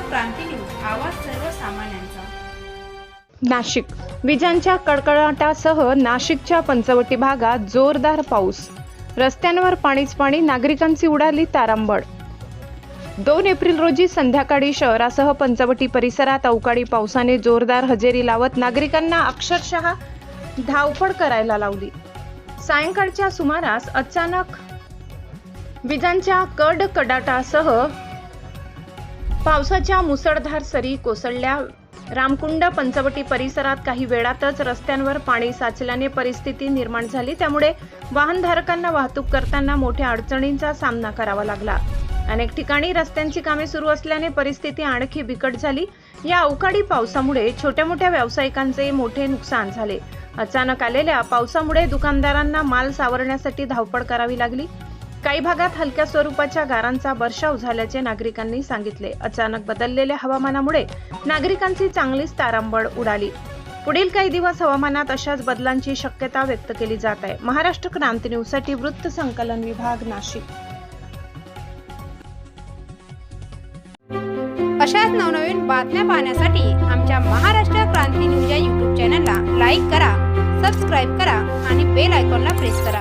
क्रांती news, आवाज सर्वसामान्यांचा। नाशिक विजांच्या कडकडाटासह नाशिकच्या पंचवटी भागात जोरदार पाऊस, रस्त्यांवर पाणीच पाणी, नागरिकांची उडाली तारांबळ। 2 एप्रिल रोजी संध्याकाळी शहरासह पंचवटी परिसरात अवकाळी पावसाने जोरदार हजेरी लावत नागरिकांना अक्षरशः धावपळ करायला लावली। सायंकाळच्या सुमारास अचानक विजांच्या कडकडाटासह पावसाच्या मुसळधार सरी कोसळल्या। रामकुंड पंचवटी परिसरात काही वेळातच रस्त्यांवर पाणी साचल्याने परिस्थिती निर्माण झाली, त्यामुळे वाहनधारकांना वाहतूक करताना मोठ्या अडचणींचा सामना करावा लागला। अनेक ठिकाणी रस्त्यांची कामे सुरू असल्याने परिस्थिती आणखी बिकट झाली। या अवकाळी पावसामुळे छोट्या मोठ्या व्यावसायिकांचे मोठे नुकसान झाले। अचानक आलेल्या पावसामुळे दुकानदारांना माल सावरण्यासाठी धावपळ करावी लागली। काही भागात हलक्या स्वरूपाच्या गारांचा वर्षाव झाल्याचे नागरिकांनी सांगितले। अचानक बदललेल्या हवामानामुळे नागरिकांची चांगलीच तारांबळ उडाली। पुढील काही दिवस हवामानात अशाच बदलांची शक्यता व्यक्त केली जात आहे। महाराष्ट्र क्रांती न्यूज साठी वृत्त संकलन विभाग, नाशिक। अशाच नवनवीन बातम्या पाहण्यासाठी आमच्या महाराष्ट्र क्रांती न्यूज या YouTube चॅनलला लाईक करा, सबस्क्राईब करा आणि बेल आयकॉनला प्रेस करा।